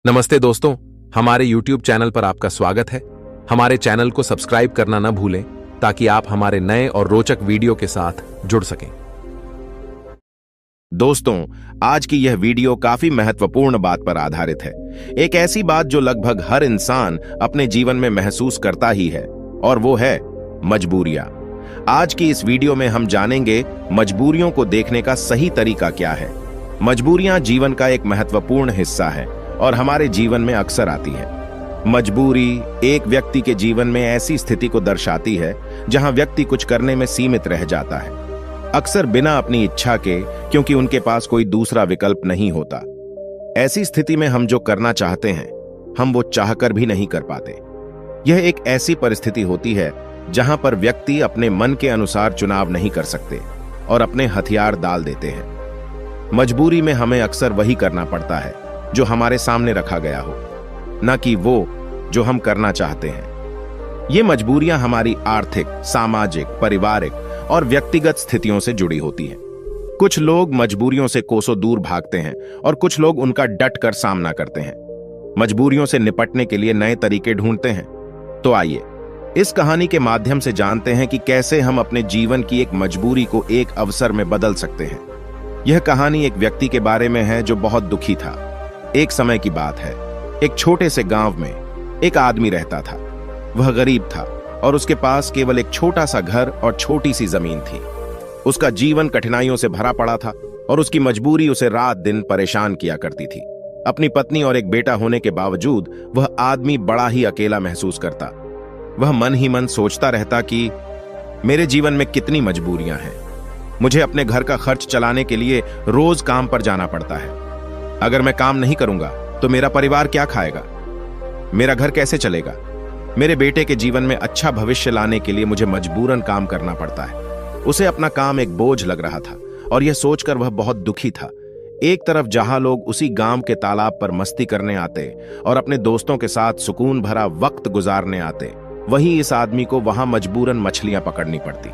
नमस्ते दोस्तों, हमारे YouTube चैनल पर आपका स्वागत है। हमारे चैनल को सब्सक्राइब करना न भूलें ताकि आप हमारे नए और रोचक वीडियो के साथ जुड़ सकें। दोस्तों, आज की यह वीडियो काफी महत्वपूर्ण बात पर आधारित है। एक ऐसी बात जो लगभग हर इंसान अपने जीवन में महसूस करता ही है, और वो है मजबूरियां। आज की इस वीडियो में हम जानेंगे मजबूरियों को देखने का सही तरीका क्या है। मजबूरियां जीवन का एक महत्वपूर्ण हिस्सा है और हमारे जीवन में अक्सर आती है। मजबूरी एक व्यक्ति के जीवन में ऐसी स्थिति को दर्शाती है जहां व्यक्ति कुछ करने में सीमित रह जाता है, अक्सर बिना अपनी इच्छा के, क्योंकि उनके पास कोई दूसरा विकल्प नहीं होता। ऐसी स्थिति में हम जो करना चाहते हैं, हम वो चाहकर भी नहीं कर पाते। यह एक ऐसी परिस्थिति होती है जहां पर व्यक्ति अपने मन के अनुसार चुनाव नहीं कर सकते और अपने हथियार डाल देते हैं। मजबूरी में हमें अक्सर वही करना पड़ता है जो हमारे सामने रखा गया हो, न कि वो जो हम करना चाहते हैं। ये मजबूरियां हमारी आर्थिक, सामाजिक, पारिवारिक और व्यक्तिगत स्थितियों से जुड़ी होती हैं। कुछ लोग मजबूरियों से कोसों दूर भागते हैं और कुछ लोग उनका डट कर सामना करते हैं। मजबूरियों से निपटने के लिए नए तरीके ढूंढते हैं। तो आइए इस कहानी के माध्यम से जानते हैं कि कैसे हम अपने जीवन की एक मजबूरी को एक अवसर में बदल सकते हैं। यह कहानी एक व्यक्ति के बारे में है जो बहुत दुखी था। एक समय की बात है, एक छोटे से गांव में एक आदमी रहता था। वह गरीब था और उसके पास केवल एक छोटा सा घर और छोटी सी जमीन थी। उसका जीवन कठिनाइयों से भरा पड़ा था और उसकी मजबूरी उसे रात दिन परेशान किया करती थी। अपनी पत्नी और एक बेटा होने के बावजूद वह आदमी बड़ा ही अकेला महसूस करता। वह मन ही मन सोचता रहता कि मेरे जीवन में कितनी मजबूरियां हैं। मुझे अपने घर का खर्च चलाने के लिए रोज काम पर जाना पड़ता है। अगर मैं काम नहीं करूंगा तो मेरा परिवार क्या खाएगा? मेरा घर कैसे चलेगा? मेरे बेटे के जीवन में अच्छा भविष्य लाने के लिए मुझे मजबूरन काम करना पड़ता है। उसे अपना काम एक बोझ लग रहा था और यह सोचकर वह बहुत दुखी था। एक तरफ जहां लोग उसी गांव के तालाब पर मस्ती करने आते और अपने दोस्तों के साथ सुकून भरा वक्त गुजारने आते, वहीं इस आदमी को वहां मजबूरन मछलियां पकड़नी पड़ती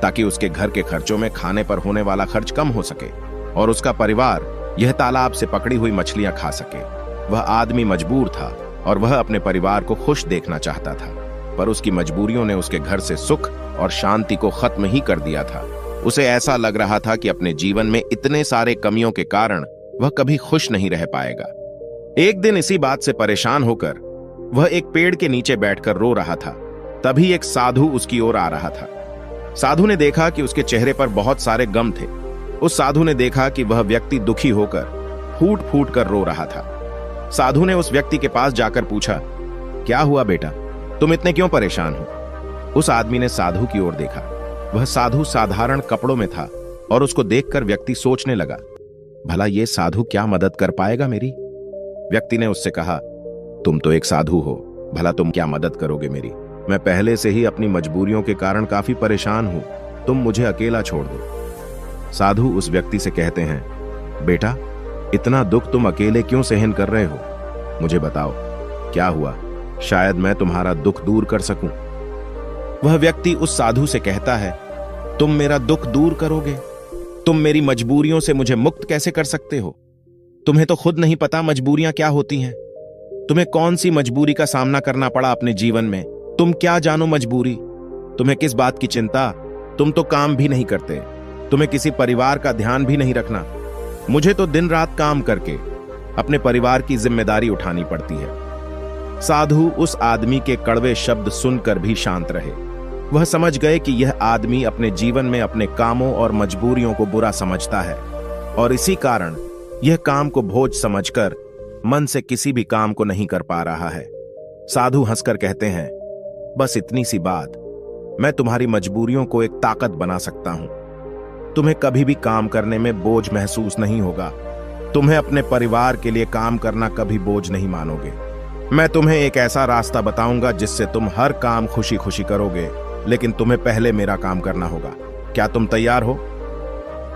ताकि उसके घर के खर्चों में खाने पर होने वाला खर्च कम हो सके और उसका परिवार यह तालाब से पकड़ी हुई मछलियां खा सके। वह आदमी मजबूर था और वह अपने परिवार को खुश देखना चाहता था, पर उसकी मजबूरियों ने उसके घर से सुख और शांति को खत्म ही कर दिया था। उसे ऐसा लग रहा था कि अपने जीवन में इतने सारे कमियों के कारण वह कभी खुश नहीं रह पाएगा। एक दिन इसी बात से परेशान होकर वह एक पेड़ के नीचे बैठकर रो रहा था। तभी एक साधु उसकी ओर आ रहा था। साधु ने देखा कि उसके चेहरे पर बहुत सारे गम थे। उस साधु ने देखा कि वह व्यक्ति दुखी होकर फूट फूट कर रो रहा था। साधु ने उस व्यक्ति के पास जाकर पूछा, क्या हुआ बेटा, तुम इतने क्यों परेशान हो? उस आदमी ने साधु की ओर देखा। वह साधु साधारण कपड़ों में था और उसको देखकर व्यक्ति सोचने लगा, भला ये साधु क्या मदद कर पाएगा मेरी? व्यक्ति ने उससे कहा, तुम तो एक साधु हो, भला तुम क्या मदद करोगे मेरी? मैं पहले से ही अपनी मजबूरियों के कारण काफी परेशान हूं, तुम मुझे अकेला छोड़ दो। साधु उस व्यक्ति से कहते हैं, बेटा, इतना दुख तुम अकेले क्यों सहन कर रहे हो? मुझे बताओ क्या हुआ, शायद मैं तुम्हारा दुख दूर कर सकूं। वह व्यक्ति उस साधु से कहता है, तुम मेरा दुख दूर करोगे? तुम मेरी मजबूरियों से मुझे मुक्त कैसे कर सकते हो? तुम्हें तो खुद नहीं पता मजबूरियां क्या होती हैं। तुम्हें कौन सी मजबूरी का सामना करना पड़ा अपने जीवन में? तुम क्या जानो मजबूरी? तुम्हें किस बात की चिंता? तुम तो काम भी नहीं करते, तुम्हें किसी परिवार का ध्यान भी नहीं रखना। मुझे तो दिन रात काम करके अपने परिवार की जिम्मेदारी उठानी पड़ती है। साधु उस आदमी के कड़वे शब्द सुनकर भी शांत रहे। वह समझ गए कि यह आदमी अपने जीवन में अपने कामों और मजबूरियों को बुरा समझता है और इसी कारण यह काम को बोझ समझकर मन से किसी भी काम को नहीं कर पा रहा है। साधु हंसकर कहते हैं, बस इतनी सी बात, मैं तुम्हारी मजबूरियों को एक ताकत बना सकता हूं। तुम्हें कभी भी काम करने में बोझ महसूस नहीं होगा। तुम्हें अपने परिवार के लिए काम करना कभी बोझ नहीं मानोगे। मैं तुम्हें एक ऐसा रास्ता बताऊंगा जिससे तुम हर काम खुशी खुशी करोगे, लेकिन तुम्हें पहले मेरा काम करना होगा। क्या तुम तैयार हो?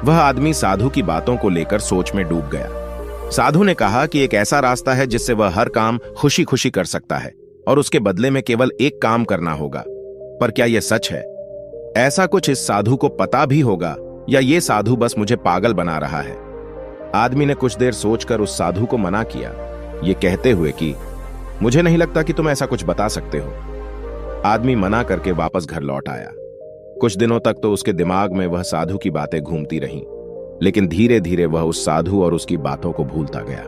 वह आदमी साधु की बातों को लेकर सोच में डूब गया। साधु ने कहा कि एक ऐसा रास्ता है जिससे वह हर काम खुशी खुशी कर सकता है और उसके बदले में केवल एक काम करना होगा। पर क्या यह सच है? ऐसा कुछ इस साधु को पता भी होगा या ये साधु बस मुझे पागल बना रहा है? आदमी ने कुछ देर सोचकर उस साधु को मना किया, ये कहते हुए कि मुझे नहीं लगता कि तुम ऐसा कुछ बता सकते हो। आदमी मना करके वापस घर लौट आया। कुछ दिनों तक तो उसके दिमाग में वह साधु की बातें घूमती रहीं, लेकिन धीरे धीरे वह उस साधु और उसकी बातों को भूलता गया।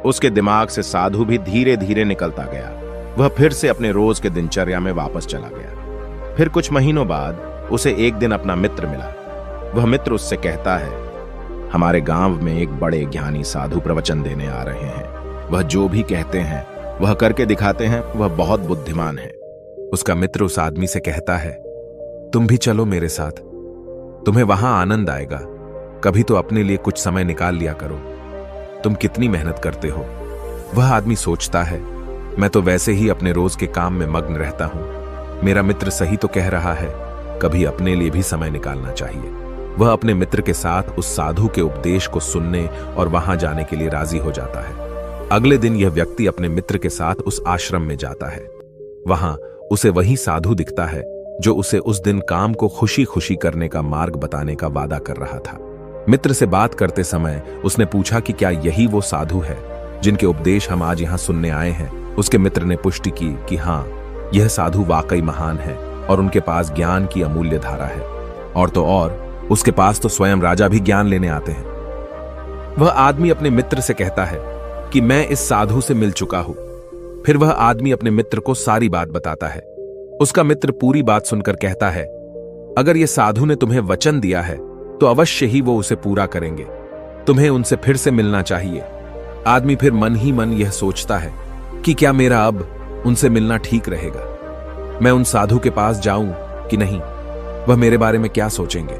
उसके दिमाग से साधु भी धीरे धीरे निकलता गया। वह फिर से अपने रोज के दिनचर्या में वापस चला गया। फिर कुछ महीनों बाद उसे एक दिन अपना मित्र मिला। वह मित्र उससे कहता है, हमारे गांव में एक बड़े ज्ञानी साधु प्रवचन देने आ रहे हैं। वह जो भी कहते हैं वह करके दिखाते हैं। वह बहुत बुद्धिमान है। उसका मित्र उस आदमी से कहता है, तुम भी चलो मेरे साथ, तुम्हें वहां आनंद आएगा। कभी तो अपने लिए कुछ समय निकाल लिया करो, तुम कितनी मेहनत करते हो। वह आदमी सोचता है, मैं तो वैसे ही अपने रोज के काम में मग्न रहता हूं। मेरा मित्र सही तो कह रहा है, कभी अपने लिए भी समय निकालना चाहिए। वह अपने मित्र के साथ उस साधु के उपदेश को सुनने और वहां जाने के लिए राजी हो जाता है। अगले दिन यह व्यक्ति अपने मित्र के साथ उस आश्रम में जाता है। वहां उसे वही साधु दिखता है जो उसे उस दिन काम को खुशी खुशी करने का मार्ग बताने का वादा कर रहा था। मित्र से बात करते समय उसने पूछा कि क्या यही वो साधु है जिनके उपदेश हम आज यहां सुनने आए हैं। उसके मित्र ने पुष्टि की कि हां, यह साधु वाकई महान है और उनके पास ज्ञान की अमूल्य धारा है। और तो और उसके पास तो स्वयं राजा भी ज्ञान लेने आते हैं। वह आदमी अपने मित्र से कहता है कि मैं इस साधु से मिल चुका हूं। फिर वह आदमी अपने मित्र को सारी बात बताता है। उसका मित्र पूरी बात सुनकर कहता है, अगर यह साधु ने तुम्हें वचन दिया है तो अवश्य ही वो उसे पूरा करेंगे। तुम्हें उनसे फिर से मिलना चाहिए। आदमी फिर मन ही मन यह सोचता है कि क्या मेरा अब उनसे मिलना ठीक रहेगा। मैं उन साधु के पास जाऊं कि नहीं, वह मेरे बारे में क्या सोचेंगे।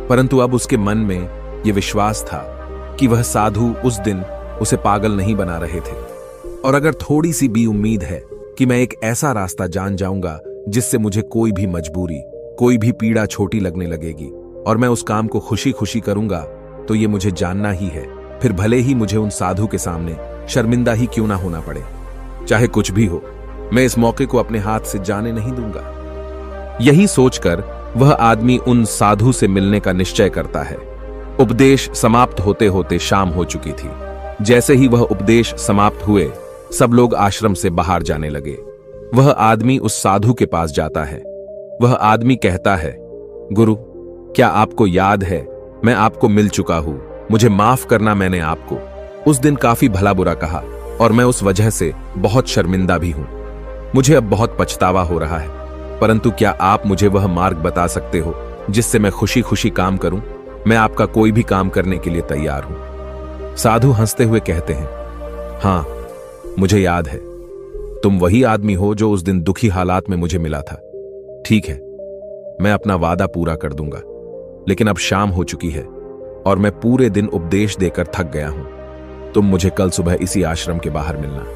परंतु अब उसके मन में यह विश्वास था कि वह साधु उस दिन उसे पागल नहीं बना रहे थे। और अगर थोड़ी सी भी उम्मीद है कि मैं एक ऐसा रास्ता जान जाऊंगा जिससे मुझे कोई भी मजबूरी, कोई भी पीड़ा छोटी लगने लगेगी और मैं उस काम को खुशी खुशी करूंगा, तो ये मुझे जानना ही है। फिर भले ही मुझे उन साधु के सामने शर्मिंदा ही क्यों ना होना पड़े, चाहे कुछ भी हो, मैं इस मौके को अपने हाथ से जाने नहीं दूंगा। यही सोचकर वह आदमी उन साधु से मिलने का निश्चय करता है। उपदेश समाप्त होते होते शाम हो चुकी थी। जैसे ही वह उपदेश समाप्त हुए, सब लोग आश्रम से बाहर जाने लगे। वह आदमी उस साधु के पास जाता है। वह आदमी कहता है, गुरु, क्या आपको याद है मैं आपको मिल चुका हूं। मुझे माफ करना, मैंने आपको उस दिन काफी भला बुरा कहा और मैं उस वजह से बहुत शर्मिंदा भी हूं। मुझे अब बहुत पछतावा हो रहा है, परंतु क्या आप मुझे वह मार्ग बता सकते हो जिससे मैं खुशी खुशी काम करूं। मैं आपका कोई भी काम करने के लिए तैयार हूं। साधु हंसते हुए कहते हैं, हां, मुझे याद है, तुम वही आदमी हो जो उस दिन दुखी हालात में मुझे मिला था। ठीक है, मैं अपना वादा पूरा कर दूंगा, लेकिन अब शाम हो चुकी है और मैं पूरे दिन उपदेश देकर थक गया हूं। तुम मुझे कल सुबह इसी आश्रम के बाहर मिलना।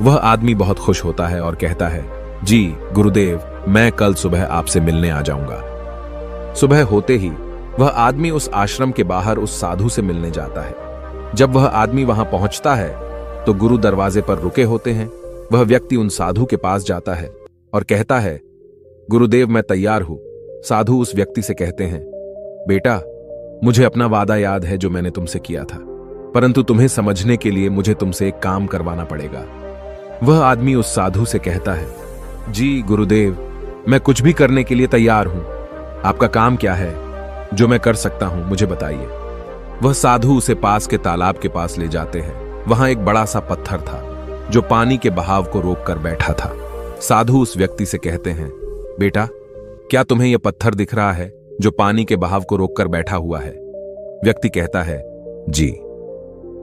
वह आदमी बहुत खुश होता है और कहता है, जी गुरुदेव, मैं कल सुबह आपसे मिलने आ जाऊंगा। सुबह होते ही वह आदमी उस आश्रम के बाहर उस साधु से मिलने जाता है। जब वह आदमी वहां पहुंचता है तो गुरु दरवाजे पर रुके होते हैं। वह व्यक्ति उन साधु के पास जाता है और कहता है, गुरुदेव, मैं तैयार हूं। साधु उस व्यक्ति से कहते हैं, बेटा, मुझे अपना वादा याद है जो मैंने तुमसे किया था, परंतु तुम्हें समझने के लिए मुझे तुमसे एक काम करवाना पड़ेगा। वह आदमी उस साधु से कहता है, जी गुरुदेव, मैं कुछ भी करने के लिए तैयार हूं। आपका काम क्या है जो मैं कर सकता हूं, मुझे बताइए। वह साधु उसे पास के तालाब के पास ले जाते हैं। वहां एक बड़ा सा पत्थर था जो पानी के बहाव को रोककर बैठा था। साधु उस व्यक्ति से कहते हैं, बेटा, क्या तुम्हें यह पत्थर दिख रहा है जो पानी के बहाव को रोककर बैठा हुआ है? व्यक्ति कहता है, जी।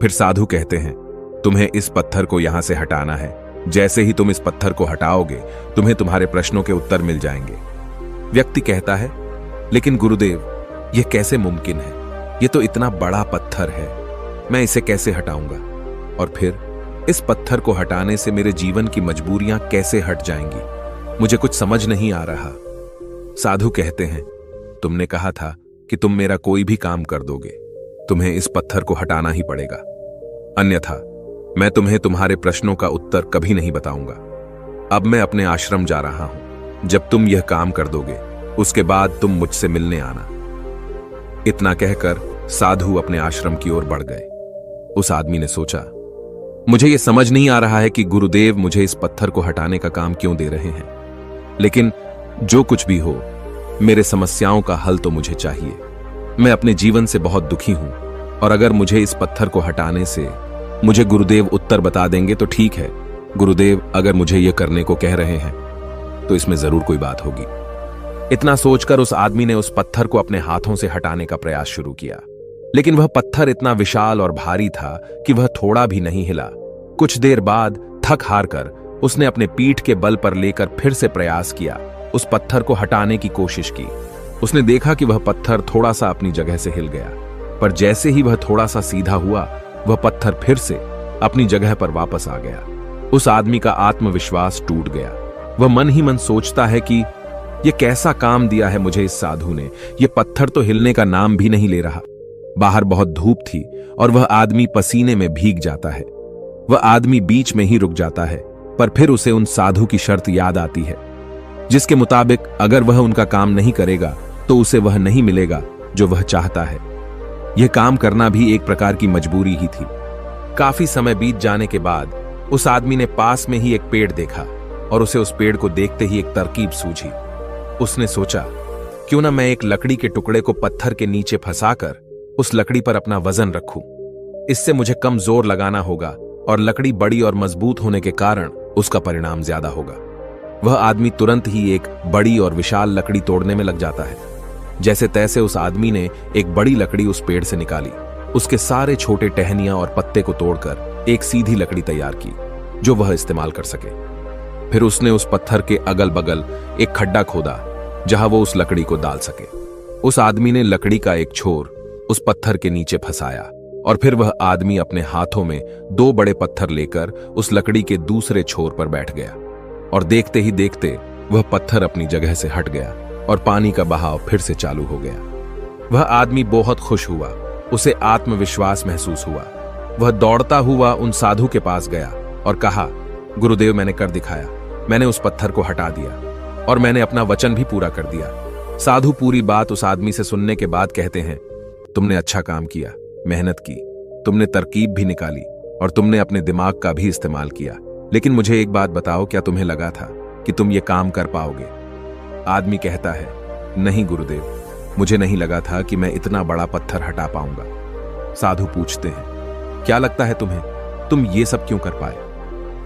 फिर साधु कहते हैं, तुम्हें इस पत्थर को यहां से हटाना है। जैसे ही तुम इस पत्थर को हटाओगे, तुम्हें तुम्हारे प्रश्नों के उत्तर मिल जाएंगे। व्यक्ति कहता है, लेकिन गुरुदेव, यह कैसे मुमकिन है? यह तो इतना बड़ा पत्थर है, मैं इसे कैसे हटाऊंगा? और फिर इस पत्थर को हटाने से मेरे जीवन की मजबूरियां कैसे हट जाएंगी? मुझे कुछ समझ नहीं आ रहा। साधु कहते हैं, तुमने कहा था कि तुम मेरा कोई भी काम कर दोगे। तुम्हें इस पत्थर को हटाना ही पड़ेगा, अन्यथा मैं तुम्हें तुम्हारे प्रश्नों का उत्तर कभी नहीं बताऊंगा। अब मैं अपने आश्रम जा रहा हूं। जब तुम यह काम कर दोगे, उसके बाद तुम मुझसे मिलने आना। इतना कहकर साधु अपने आश्रम की ओर बढ़ गए। उस आदमी ने सोचा, मुझे ये समझ नहीं आ रहा है कि गुरुदेव मुझे इस पत्थर को हटाने का काम क्यों दे रहे हैं, लेकिन जो कुछ भी हो, मेरे समस्याओं का हल तो मुझे चाहिए। मैं अपने जीवन से बहुत दुखी हूं, और अगर मुझे इस पत्थर को हटाने से मुझे गुरुदेव उत्तर बता देंगे तो ठीक है। गुरुदेव अगर मुझे यह करने को कह रहे हैं तो इसमें जरूर कोई बात होगी। इतना सोचकर उस आदमी ने उस पत्थर को अपने हाथों से हटाने का प्रयास शुरू किया, लेकिन वह पत्थर इतना विशाल और भारी था कि वह थोड़ा भी नहीं हिला। कुछ देर बाद थक हार कर उसने अपने पीठ के बल पर लेकर फिर से प्रयास किया, उस पत्थर को हटाने की कोशिश की। उसने देखा कि वह पत्थर थोड़ा सा अपनी जगह से हिल गया, पर जैसे ही वह थोड़ा सा सीधा हुआ, वह पत्थर फिर से अपनी जगह पर वापस आ गया। उस आदमी का आत्मविश्वास टूट गया। वह मन ही मन सोचता है कि यह कैसा काम दिया है मुझे इस साधु ने, यह पत्थर तो हिलने का नाम भी नहीं ले रहा। बाहर बहुत धूप थी और वह आदमी पसीने में भीग जाता है। वह आदमी बीच में ही रुक जाता है, पर फिर उसे उन साधु की शर्त याद आती है, जिसके मुताबिक अगर वह उनका काम नहीं करेगा तो उसे वह नहीं मिलेगा जो वह चाहता है। यह काम करना भी एक प्रकार की मजबूरी ही थी। काफी समय बीत जाने के बाद उस आदमी ने पास में ही एक पेड़ देखा और उसे उस पेड़ को देखते ही एक तरकीब सूझी। उसने सोचा, क्यों ना मैं एक लकड़ी के टुकड़े को पत्थर के नीचे फंसाकर उस लकड़ी पर अपना वजन रखूं। इससे मुझे कम जोर लगाना होगा और लकड़ी बड़ी और मजबूत होने के कारण उसका परिणाम ज्यादा होगा। वह आदमी तुरंत ही एक बड़ी और विशाल लकड़ी तोड़ने में लग जाता है। जैसे तैसे उस आदमी ने एक बड़ी लकड़ी उस पेड़ से निकाली, उसके सारे छोटे टहनियां और पत्ते को तोड़कर एक सीधी लकड़ी तैयार की जो वह इस्तेमाल कर सके। फिर उसने उस पत्थर के अगल बगल एक खड्डा खोदा जहां वो उस लकड़ी को डाल सके। उस आदमी ने लकड़ी का एक छोर उस पत्थर के नीचे फंसाया और फिर वह आदमी अपने हाथों में 2 बड़े पत्थर लेकर उस लकड़ी के दूसरे छोर पर बैठ गया, और देखते ही देखते वह पत्थर अपनी जगह से हट गया और पानी का बहाव फिर से चालू हो गया। वह आदमी बहुत खुश हुआ, उसे आत्मविश्वास महसूस हुआ। वह दौड़ता हुआ उन साधु के पास गया और कहा, गुरुदेव मैंने कर दिखाया, मैंने उस पत्थर को हटा दिया और मैंने अपना वचन भी पूरा कर दिया। साधु पूरी बात उस आदमी से सुनने के बाद कहते हैं, तुमने अच्छा काम किया, मेहनत की, तुमने तरकीब भी निकाली और तुमने अपने दिमाग का भी इस्तेमाल किया, लेकिन मुझे एक बात बताओ, क्या तुम्हें लगा था कि तुम ये काम कर पाओगे? आदमी कहता है, नहीं गुरुदेव, मुझे नहीं लगा था कि मैं इतना बड़ा पत्थर हटा पाऊंगा। साधु पूछते हैं, क्या लगता है तुम्हें, तुम ये सब क्यों कर पाए?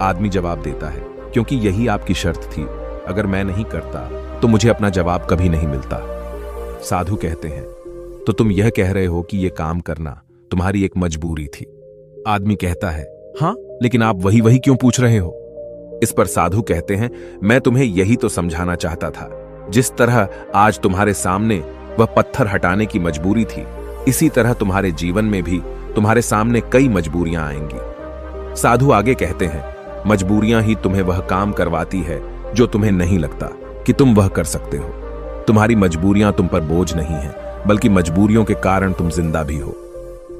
आदमी जवाब देता है, क्योंकि यही आपकी शर्त थी, अगर मैं नहीं करता तो मुझे अपना जवाब कभी नहीं मिलता। साधु कहते हैं, तो तुम यह कह रहे हो कि यह काम करना तुम्हारी एक मजबूरी थी? आदमी कहता है, हां, लेकिन आप वही वही क्यों पूछ रहे हो? इस पर साधु कहते हैं, मैं तुम्हें यही तो समझाना चाहता था। जिस तरह आज तुम्हारे सामने वह पत्थर हटाने की मजबूरी थी, इसी तरह तुम्हारे जीवन में भी तुम्हारे सामने कई मजबूरियां आएंगी। साधु आगे कहते हैं, मजबूरियां ही तुम्हें वह काम करवाती है जो तुम्हें नहीं लगता कि तुम वह कर सकते हो। तुम्हारी मजबूरियां तुम पर बोझ नहीं है, बल्कि मजबूरियों के कारण तुम जिंदा भी हो।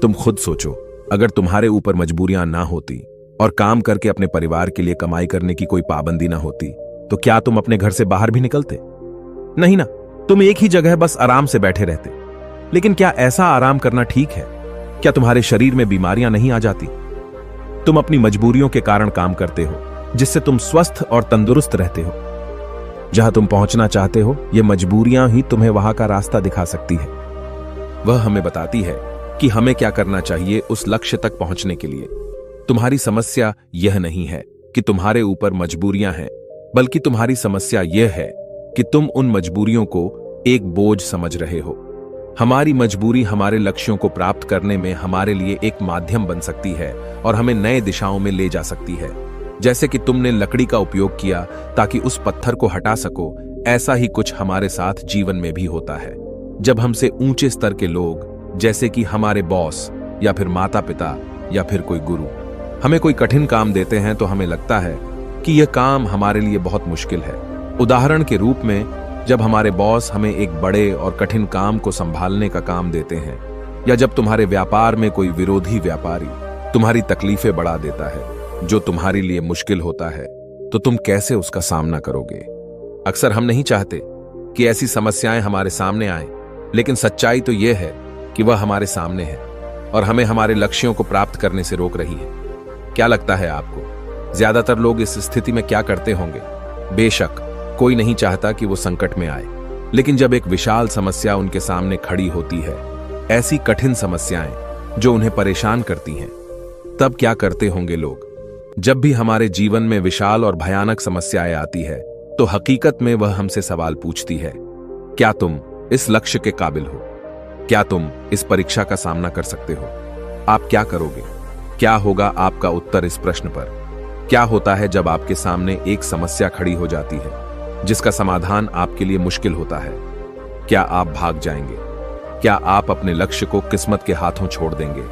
तुम खुद सोचो, अगर तुम्हारे ऊपर मजबूरियां ना होती और काम करके अपने परिवार के लिए कमाई करने की कोई पाबंदी ना होती, तो क्या तुम अपने घर से बाहर भी निकलते? नहीं ना, तुम एक ही जगह बस आराम से बैठे रहते। लेकिन क्या ऐसा आराम करना ठीक है? क्या तुम्हारे शरीर में बीमारियां नहीं आ जाती? तुम अपनी मजबूरियों के कारण काम करते हो, जिससे तुम स्वस्थ और तंदुरुस्त रहते हो। जहां तुम पहुंचना चाहते हो, ये मजबूरियां ही तुम्हें वहां का रास्ता दिखा सकती है। वह हमें बताती है कि हमें क्या करना चाहिए उस लक्ष्य तक पहुंचने के लिए। तुम्हारी समस्या यह नहीं है कि तुम्हारे ऊपर मजबूरियां हैं, बल्कि तुम्हारी समस्या यह है कि तुम उन मजबूरियों को एक बोझ समझ रहे हो। हमारी मजबूरी हमारे लक्ष्यों को प्राप्त करने में हमारे लिए एक माध्यम बन सकती है और हमें नए दिशाओं में ले जा सकती है। जैसे कि तुमने लकड़ी का उपयोग किया ताकि उस पत्थर को हटा सको, ऐसा ही कुछ हमारे साथ जीवन में भी होता है। जब हमसे ऊंचे स्तर के लोग, जैसे कि हमारे बॉस या फिर माता पिता या फिर कोई गुरु, हमें कोई कठिन काम देते हैं तो हमें लगता है कि यह काम हमारे लिए बहुत मुश्किल है। उदाहरण के रूप में, जब हमारे बॉस हमें एक बड़े और कठिन काम को संभालने का काम देते हैं, या जब तुम्हारे व्यापार में कोई विरोधी व्यापारी तुम्हारी तकलीफें बढ़ा देता है जो तुम्हारे लिए मुश्किल होता है, तो तुम कैसे उसका सामना करोगे? अक्सर हम नहीं चाहते कि ऐसी समस्याएं हमारे सामने आएं, लेकिन सच्चाई तो यह है कि वह हमारे सामने है और हमें हमारे लक्ष्यों को प्राप्त करने से रोक रही है। क्या लगता है आपको, ज्यादातर लोग इस स्थिति में क्या करते होंगे? बेशक कोई नहीं चाहता कि वो संकट में आए, लेकिन जब एक विशाल समस्या उनके सामने खड़ी होती है, ऐसी कठिन समस्याएं जो उन्हें परेशान करती हैं, तब क्या करते होंगे लोग? जब भी हमारे जीवन में विशाल और भयानक समस्याएं आती है, तो हकीकत में वह हमसे सवाल पूछती है, क्या तुम इस लक्ष्य के काबिल हो? क्या तुम इस परीक्षा का सामना कर सकते हो? आप क्या करोगे? क्या होगा आपका उत्तर इस प्रश्न पर? क्या होता है जब आपके सामने एक समस्या खड़ी हो जाती है जिसका समाधान आपके लिए मुश्किल होता है? क्या आप भाग जाएंगे? क्या आप अपने लक्ष्य को किस्मत के हाथों छोड़ देंगे?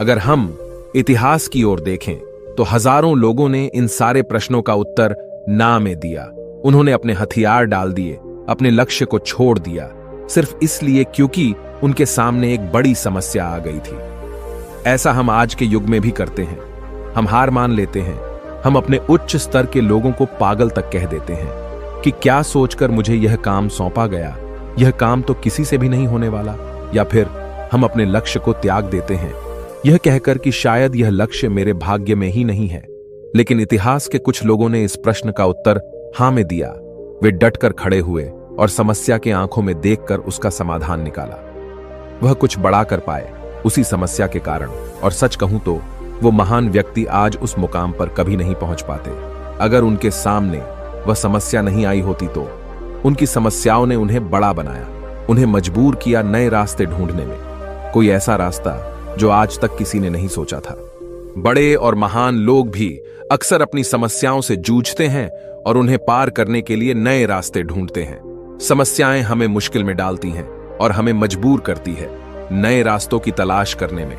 अगर हम इतिहास की ओर देखें तो हजारों लोगों ने इन सारे प्रश्नों का उत्तर ना में दिया। उन्होंने अपने हथियार डाल दिए, अपने लक्ष्य को छोड़ दिया, सिर्फ इसलिए क्योंकि उनके सामने एक बड़ी समस्या आ गई थी। ऐसा हम आज के युग में भी करते हैं। हम हार मान लेते हैं। हम अपने उच्च स्तर के लोगों को पागल तक कह देते हैं कि क्या सोचकर मुझे यह काम सौंपा गया, यह काम तो किसी से भी नहीं होने वाला। या फिर हम अपने लक्ष्य को त्याग देते हैं, यह कहकर कि शायद यह लक्ष्य मेरे भाग्य में ही नहीं है। लेकिन इतिहास के कुछ लोगों ने इस प्रश्न का उत्तर हां में दिया। वे डटकर खड़े हुए और समस्या के आंखों में देखकर उसका समाधान निकाला। वह कुछ बड़ा कर पाए उसी समस्या के कारण, और सच कहूं तो वो महान व्यक्ति आज उस मुकाम पर कभी नहीं पहुंच पाते। अगर उनके सामने वह समस्या नहीं आई होती तो उनकी समस्याओं ने उन्हें बड़ा बनाया, उन्हें मजबूर किया नए रास्ते ढूंढने में, कोई ऐसा रास्ता जो आज तक किसी ने नहीं सोचा था। बड़े और महान लोग भी अक्सर अपनी समस्याओं से जूझते हैं और उन्हें पार करने के लिए नए रास्ते ढूंढते हैं। समस्याएं हमें मुश्किल में डालती हैं और हमें मजबूर करती है नए रास्तों की तलाश करने में।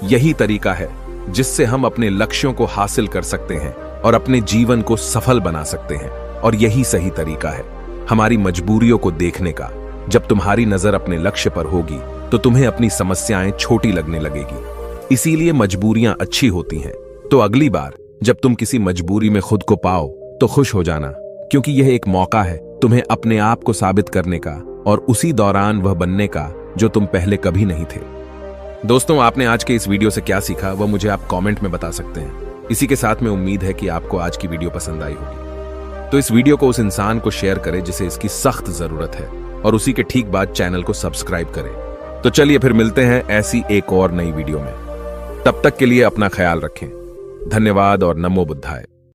यही तरीका है जिससे हम अपने लक्ष्यों को हासिल कर सकते हैं और अपने जीवन को सफल बना सकते हैं। और यही सही तरीका है हमारी मजबूरियों को देखने का। जब तुम्हारी नजर अपने लक्ष्य पर होगी तो तुम्हें अपनी समस्याएं छोटी लगने लगेगी। इसीलिए मजबूरियां अच्छी होती हैं। तो अगली बार जब तुम किसी मजबूरी में खुद को पाओ तो खुश हो जाना, क्योंकि यह एक मौका है तुम्हें अपने आप को साबित करने का और उसी दौरान वह बनने का जो तुम पहले कभी नहीं थे। दोस्तों, आपने आज के इस वीडियो से क्या सीखा वह मुझे आप कमेंट में बता सकते हैं। इसी के साथ में उम्मीद है कि आपको आज की वीडियो पसंद आई होगी। तो इस वीडियो को उस इंसान को शेयर करें जिसे इसकी सख्त जरूरत है, और उसी के ठीक बाद चैनल को सब्सक्राइब करें। तो चलिए फिर मिलते हैं ऐसी एक और नई वीडियो में। तब तक के लिए अपना ख्याल रखें। धन्यवाद और नमो बुद्धाय।